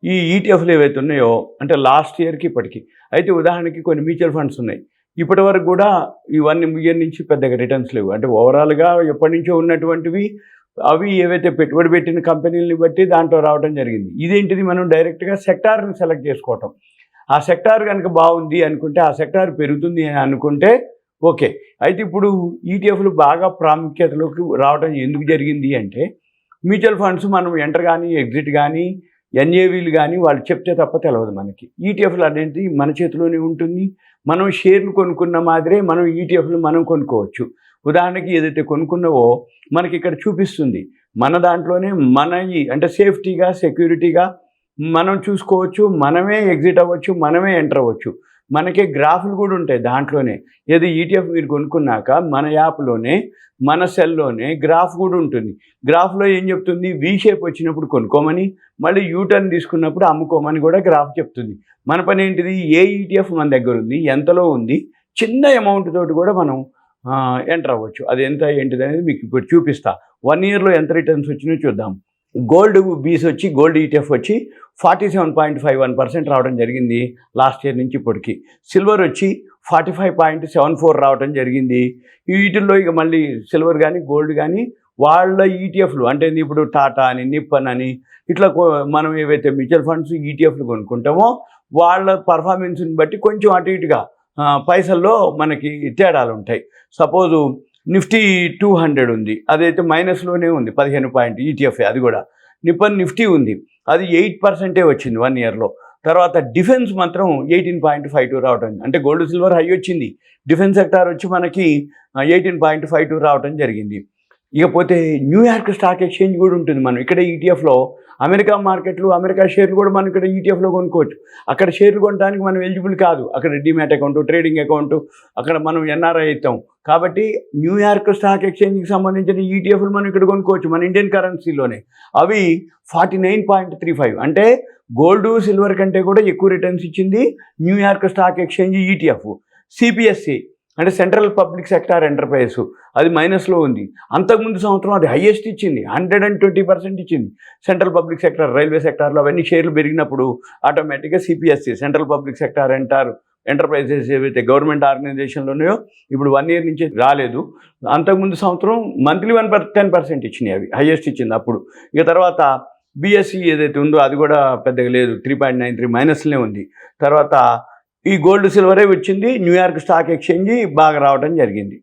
ఈ ఈటీఎఫ్లు ఏవైతే ఉన్నాయో అంటే లాస్ట్ ఇయర్కి ఇప్పటికి అయితే ఉదాహరణకి కొన్ని మ్యూచువల్ ఫండ్స్ ఉన్నాయి. ఇప్పటి వరకు కూడా ఈ 1 ఇయర్ నుంచి పెద్దగా రిటర్న్స్ లేవు. అంటే ఓవరాల్గా ఎప్పటి నుంచో ఉన్నటువంటివి అవి ఏవైతే పెట్టుబడి పెట్టిన కంపెనీలని బట్టి దాంట్లో రావడం జరిగింది. ఇదేంటిది మనం డైరెక్ట్గా సెక్టార్ని సెలెక్ట్ చేసుకోవటం. ఆ సెక్టార్ కనుక బాగుంది అనుకుంటే ఆ సెక్టార్ పెరుగుతుంది అని అనుకుంటే ఓకే. అయితే ఇప్పుడు ఈటీఎఫ్లు బాగా ప్రాముఖ్యతలోకి రావడం ఎందుకు జరిగింది అంటే మ్యూచువల్ ఫండ్స్ మనం ఎంటర్ కానీ ఎగ్జిట్ కానీ ఎన్ఏవీలు కానీ వాళ్ళు చెప్తే తప్ప తెలియదు మనకి. ఈటీఎఫ్లు అనేది మన చేతిలోనే ఉంటుంది. మనం షేర్లు కొనుక్కున్న మాదిరే మనం ఈటీఎఫ్లు మనం కొనుక్కోవచ్చు. ఉదాహరణకి ఏదైతే కొనుక్కున్నావో మనకి ఇక్కడ చూపిస్తుంది. మన దాంట్లోనే మనవి అంటే సేఫ్టీగా సెక్యూరిటీగా మనం చూసుకోవచ్చు. మనమే ఎగ్జిట్ అవ్వచ్చు, మనమే ఎంటర్ అవ్వచ్చు. మనకి గ్రాఫ్లు కూడా ఉంటాయి దాంట్లోనే. ఏదో ఈటీఎఫ్ మీరు కొనుక్కున్నాక మన యాప్లోనే మన సెల్లోనే గ్రాఫ్ కూడా ఉంటుంది. గ్రాఫ్లో ఏం చెప్తుంది, వి షేప్ వచ్చినప్పుడు కొనుక్కోమని, మళ్ళీ యూటర్న్ తీసుకున్నప్పుడు అమ్ముకోమని కూడా గ్రాఫ్ చెప్తుంది. మన పని ఏంటిది, ఏ ఈటీఎఫ్ మన దగ్గర ఉంది, ఎంతలో ఉంది, చిన్న అమౌంట్ తోటి కూడా మనం ఎంటర్ అవ్వచ్చు. అది ఎంత ఏంటిది అనేది మీకు ఇప్పుడు చూపిస్తా. 1 ఇయర్లో ఎంత రిటర్న్స్ వచ్చినాయో చూద్దాం. గోల్డ్ బీస్ వచ్చి గోల్డ్ ఈటీఎఫ్ వచ్చి 47.51% రావడం జరిగింది లాస్ట్ ఇయర్ నుంచి ఇప్పటికి. సిల్వర్ వచ్చి 45.74 రావడం జరిగింది. వీటిల్లో ఇక మళ్ళీ సిల్వర్ కానీ గోల్డ్ కానీ వాళ్ళ ఈటీఎఫ్లు అంటే ఇప్పుడు టాటా అని నిప్పన్ అని ఇట్లా మనం ఏవైతే మ్యూచువల్ ఫండ్స్ ఈటీఎఫ్లు కొనుక్కుంటామో వాళ్ళ పర్ఫార్మెన్స్ని బట్టి కొంచెం అటు ఇటుగా పైసల్లో మనకి తేడాలు ఉంటాయి. సపోజు నిఫ్టీ 200 ఉంది, అదైతే మైనస్లోనే ఉంది 15 పాయింట్ ఈటీఎఫ్. అది కూడా నిప్పన్ నిఫ్టీ ఉంది, అది 8% వచ్చింది 1 ఇయర్లో. తర్వాత డిఫెన్స్ మాత్రం 18.52 రావడం, అంటే గోల్డ్ సిల్వర్ హై వచ్చింది, డిఫెన్స్ సెక్టార్ వచ్చి మనకి 18.52 రావడం జరిగింది. ఇకపోతే న్యూయార్క్ స్టాక్ ఎక్స్చేంజ్ కూడా ఉంటుంది. మనం ఇక్కడ ఈటీఎఫ్లో అమెరికా మార్కెట్లు అమెరికా షేర్లు కూడా మనం ఇక్కడ ఈటీఎఫ్లో కొనుక్కోవచ్చు. అక్కడ షేర్లు కొనడానికి మనం ఎలిజిబుల్ కాదు. అక్కడ డిమ్యాట్ అకౌంట్, ట్రేడింగ్ అకౌంట్, అక్కడ మనం ఎన్ఆర్ఐ అవుతాం. కాబట్టి న్యూయార్క్ స్టాక్ ఎక్స్చేంజ్కి సంబంధించిన ఈటీఎఫ్లు మనం ఇక్కడ కొనుక్కోవచ్చు మన ఇండియన్ కరెన్సీలోనే. అవి 49.35, అంటే గోల్డ్ సిల్వర్ కంటే కూడా ఎక్కువ రిటర్న్స్ ఇచ్చింది New York stock exchange ETF. CPSE అంటే సెంట్రల్ పబ్లిక్ సెక్టార్ ఎంటర్ప్రైజెస్, అది మైనస్లో ఉంది. అంతకుముందు సంవత్సరం అది హైయెస్ట్ ఇచ్చింది, 120% ఇచ్చింది. సెంట్రల్ పబ్లిక్ సెక్టార్, రైల్వే సెక్టార్లో అవన్నీ షేర్లు పెరిగినప్పుడు ఆటోమేటిక్గా CPSE central public sector enterprises ఏవైతే గవర్నమెంట్ ఆర్గనైజేషన్లు ఉన్నాయో ఇప్పుడు 1 ఇయర్ నుంచి రాలేదు. అంతకుముందు సంవత్సరం మంత్లీ 10% ఇచ్చినాయి, అవి హైయెస్ట్ ఇచ్చింది అప్పుడు. ఇక తర్వాత బిఎస్సి ఏదైతే ఉందో అది కూడా పెద్దగా లేదు, 3.93 మైనస్లోనే ఉంది. తర్వాత ఈ గోల్డ్ సిల్వరే వచ్చింది, న్యూయార్క్ స్టాక్ ఎక్స్చేంజ్ బాగా రావడం జరిగింది.